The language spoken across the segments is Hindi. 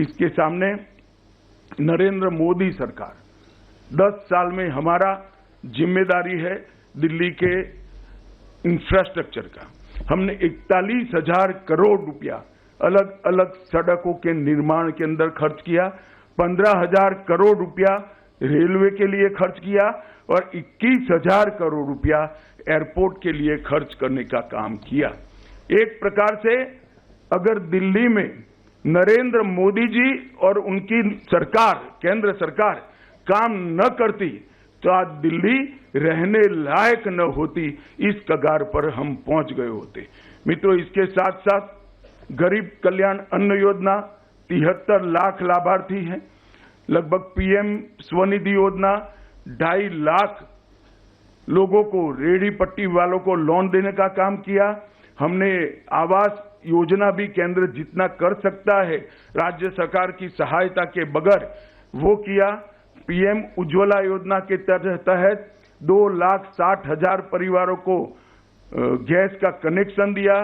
इसके सामने नरेंद्र मोदी सरकार 10 साल में हमारा जिम्मेदारी है दिल्ली के इंफ्रास्ट्रक्चर का। हमने 41,000 करोड़ रुपया अलग अलग सड़कों के निर्माण के अंदर खर्च किया, 15,000 करोड़ रुपया रेलवे के लिए खर्च किया और 21,000 करोड़ रुपया एयरपोर्ट के लिए खर्च करने का काम किया। एक प्रकार से अगर दिल्ली में नरेंद्र मोदी जी और उनकी सरकार, केंद्र सरकार काम न करती तो आज दिल्ली रहने लायक न होती, इस कगार पर हम पहुंच गए होते। मित्रों, इसके साथ साथ गरीब कल्याण अन्न योजना 73 लाख लाभार्थी हैं। लगभग पीएम स्वनिधि योजना 2.5 लाख लोगों को, रेहड़ी पट्टी वालों को लोन देने का काम किया। हमने आवास योजना भी केंद्र जितना कर सकता है राज्य सरकार की सहायता के बगैर वो किया। पीएम उज्ज्वला योजना के तहत 2,60,000 परिवारों को गैस का कनेक्शन दिया।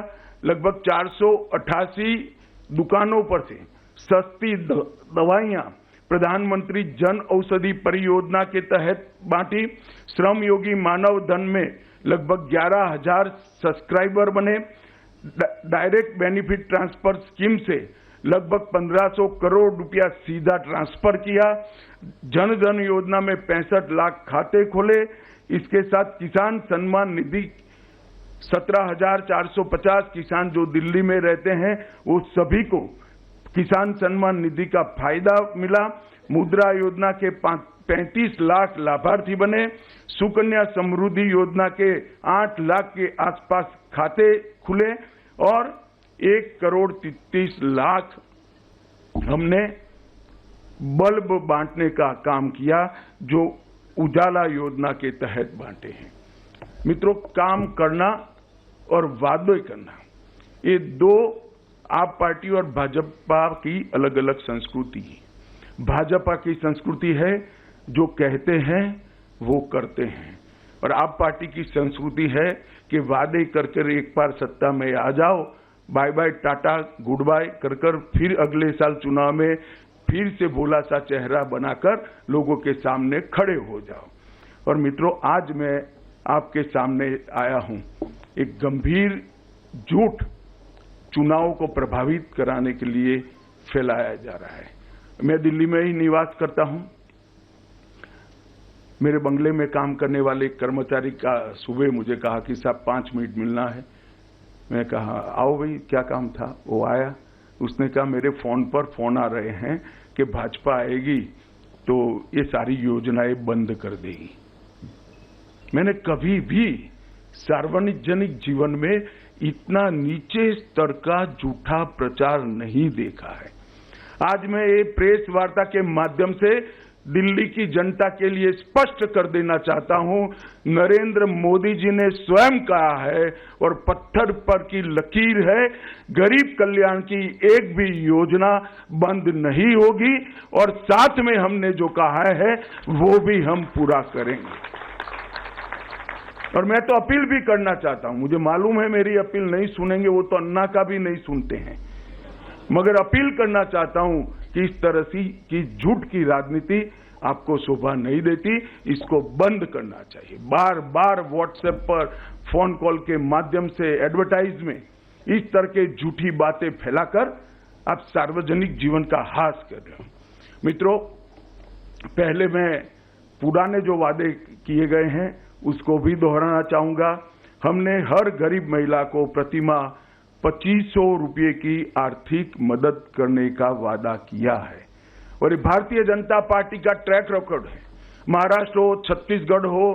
लगभग 488 दुकानों पर से सस्ती दवाइयां प्रधानमंत्री जन औषधि परियोजना के तहत बांटी। श्रम योगी मानव धन में लगभग 11,000 सब्सक्राइबर बने। डायरेक्ट बेनिफिट ट्रांसफर स्कीम से लगभग 1,500 करोड़ रुपया सीधा ट्रांसफर किया। जन धन योजना में 65 लाख खाते खोले। इसके साथ किसान सम्मान निधि 17,450 किसान जो दिल्ली में रहते हैं वो सभी को किसान सम्मान निधि का फायदा मिला। मुद्रा योजना के 35 लाख लाभार्थी बने। सुकन्या समृद्धि योजना के 8 लाख के आसपास खाते खुले और 1,33 लाख हमने बल्ब बांटने का काम किया जो उजाला योजना के तहत बांटे हैं। मित्रों, काम करना और वादे करना, ये दो आप पार्टी और भाजपा की अलग अलग संस्कृति है। भाजपा की संस्कृति है जो कहते हैं वो करते हैं, और आप पार्टी की संस्कृति है कि वादे कर एक बार सत्ता में आ जाओ, bye bye tata goodbye कर फिर अगले साल चुनाव में फिर से भोला सा चेहरा बनाकर लोगों के सामने खड़े हो जाओ। और मित्रों, आज मैं आपके सामने आया हूं एक गंभीर झूठ चुनाव को प्रभावित कराने के लिए फैलाया जा रहा है। मैं दिल्ली में ही निवास करता हूं। मेरे बंगले में काम करने वाले कर्मचारी का सुबह मुझे कहा कि साहब 5 मिनट मिलना है। मैं कहा आओ भाई, क्या काम था? वो आया, उसने कहा मेरे फोन पर फोन आ रहे हैं कि भाजपा आएगी तो ये सारी योजनाएं बंद कर देगी। मैंने कभी भी सार्वजनिक जीवन में इतना नीचे स्तर का झूठा प्रचार नहीं देखा है। आज मैं ये प्रेस वार्ता के माध्यम से दिल्ली की जनता के लिए स्पष्ट कर देना चाहता हूं, नरेंद्र मोदी जी ने स्वयं कहा है और पत्थर पर की लकीर है, गरीब कल्याण की एक भी योजना बंद नहीं होगी और साथ में हमने जो कहा है वो भी हम पूरा करेंगे। और मैं तो अपील भी करना चाहता हूं, मुझे मालूम है मेरी अपील नहीं सुनेंगे, वो तो अन्ना का भी नहीं सुनते हैं, मगर अपील करना चाहता हूं कि इस तरह की झूठ की राजनीति आपको शोभा नहीं देती, इसको बंद करना चाहिए। बार बार व्हाट्सएप पर फोन कॉल के माध्यम से एडवर्टाइज में इस तरह के झूठी बातें फैलाकर आप सार्वजनिक जीवन का हास कर रहे हो। मित्रों, पहले मैं पुराने जो वादे किए गए हैं उसको भी दोहराना चाहूंगा। हमने हर गरीब महिला को प्रतिमाह 2,500 रुपये की आर्थिक मदद करने का वादा किया है और ये भारतीय जनता पार्टी का ट्रैक रिकॉर्ड है। महाराष्ट्र हो, छत्तीसगढ़ हो,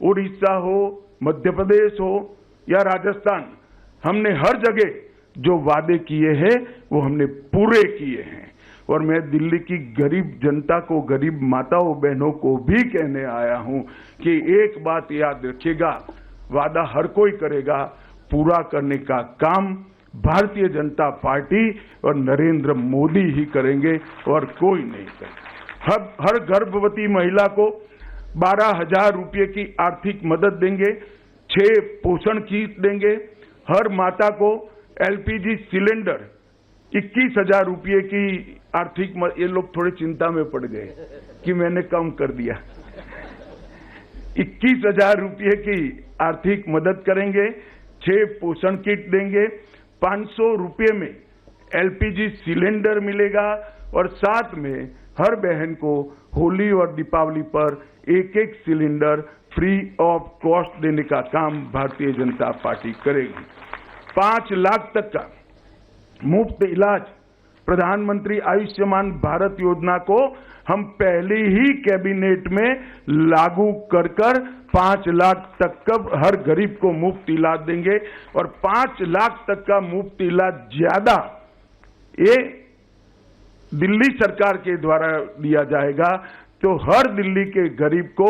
उड़ीसा हो, मध्य प्रदेश हो या राजस्थान, हमने हर जगह जो वादे किए हैं वो हमने पूरे किए हैं। और मैं दिल्ली की गरीब जनता को, गरीब माताओं बहनों को भी कहने आया हूं कि एक बात याद रखिएगा, वादा हर कोई करेगा, पूरा करने का काम भारतीय जनता पार्टी और नरेंद्र मोदी ही करेंगे और कोई नहीं करेगा। हर गर्भवती महिला को 12,000 रुपये की आर्थिक मदद देंगे, 6 पोषण किट देंगे, हर माता को एलपीजी सिलेंडर 21,000 रुपये की आर्थिक ये लोग थोड़े चिंता में पड़ गए कि मैंने कम कर दिया। 21,000 रुपये की आर्थिक मदद करेंगे, 6 पोषण किट देंगे, 500 रुपये में LPG सिलेंडर मिलेगा और साथ में हर बहन को होली और दीपावली पर एक सिलेंडर फ्री ऑफ कॉस्ट देने का काम भारतीय जनता पार्टी करेगी। 5 लाख तक का मुफ्त इलाज प्रधानमंत्री आयुष्मान भारत योजना को हम पहले ही कैबिनेट में लागू कर 5 लाख तक का हर गरीब को मुफ्त इलाज देंगे और 5 लाख तक का मुफ्त इलाज ज्यादा ये दिल्ली सरकार के द्वारा दिया जाएगा। तो हर दिल्ली के गरीब को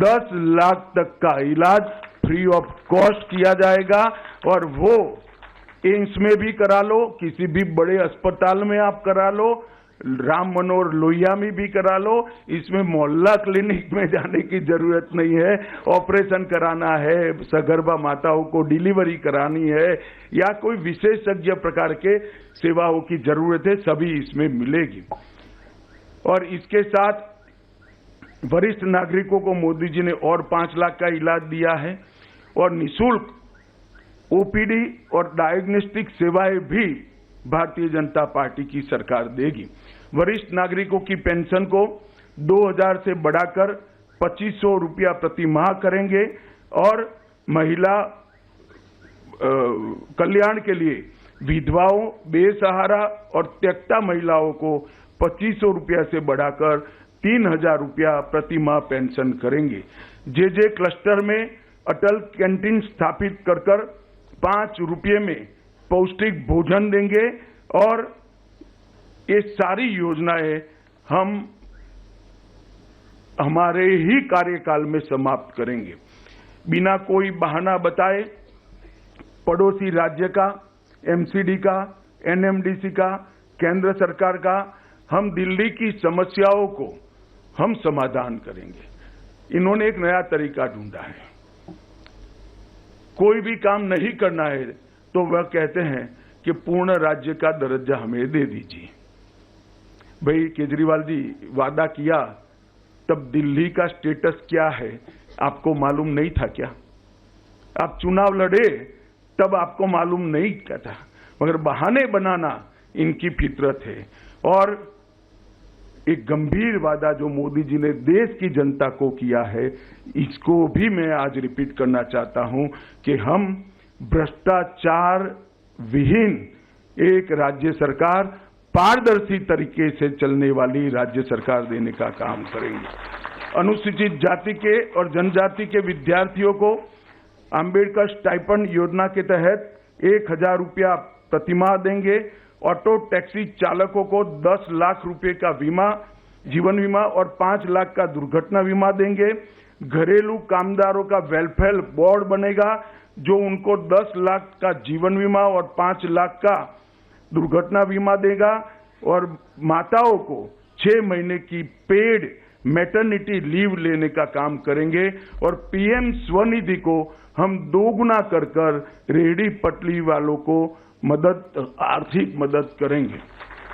10 लाख तक का इलाज फ्री ऑफ कॉस्ट किया जाएगा और वो एम्स में भी करा लो, किसी भी बड़े अस्पताल में आप करा लो, राम मनोहर लोहिया में भी करा लो। इसमें मोहल्ला क्लिनिक में जाने की जरूरत नहीं है। ऑपरेशन कराना है, सगर्भा माताओं को डिलीवरी करानी है या कोई विशेषज्ञ प्रकार के सेवाओं की जरूरत है, सभी इसमें मिलेगी। और इसके साथ वरिष्ठ नागरिकों को मोदी जी ने और 5 लाख का इलाज दिया है और निःशुल्क OPD और डायग्नोस्टिक सेवाएं भी भारतीय जनता पार्टी की सरकार देगी। वरिष्ठ नागरिकों की पेंशन को 2,000 से बढ़ाकर 2,500 रुपया प्रति माह करेंगे और महिला कल्याण के लिए विधवाओं, बेसहारा और त्यक्ता महिलाओं को 2,500 रुपया से बढ़ाकर 3,000 रुपया प्रति माह पेंशन करेंगे। जे क्लस्टर में अटल कैंटीन स्थापित कर 5 रुपये में पौष्टिक भोजन देंगे और ये सारी योजनाएं हम हमारे ही कार्यकाल में समाप्त करेंगे। बिना कोई बहाना बताए पड़ोसी राज्य का, MCD का, NMDC का, केंद्र सरकार का, हम दिल्ली की समस्याओं को हम समाधान करेंगे। इन्होंने एक नया तरीका ढूंढा है। कोई भी काम नहीं करना है तो वह कहते हैं कि पूर्ण राज्य का दर्जा हमें दे दीजिए। भाई केजरीवाल जी, वादा किया तब दिल्ली का स्टेटस क्या है आपको मालूम नहीं था क्या? आप चुनाव लड़े तब आपको मालूम नहीं क्या था, मगर बहाने बनाना इनकी फितरत है। और एक गंभीर वादा जो मोदी जी ने देश की जनता को किया है, इसको भी मैं आज रिपीट करना चाहता हूं कि हम भ्रष्टाचार विहीन एक राज्य सरकार, पारदर्शी तरीके से चलने वाली राज्य सरकार देने का काम करेंगे। अनुसूचित जाति के और जनजाति के विद्यार्थियों को अंबेडकर स्टाइपेंड योजना के तहत 1,000 रुपया प्रतिमाह देंगे। ऑटो टैक्सी चालकों को 10 लाख रुपए का बीमा, जीवन बीमा और 5 लाख का दुर्घटना बीमा देंगे। घरेलू कामदारों का वेलफेयर बोर्ड बनेगा जो उनको 10 लाख का जीवन बीमा और 5 लाख का दुर्घटना बीमा देगा और माताओं को 6 महीने की पेड मैटरनिटी लीव लेने का काम करेंगे और PM स्वनिधि को हम दोगुना कर रेहड़ी पटरी वालों को आर्थिक मदद करेंगे।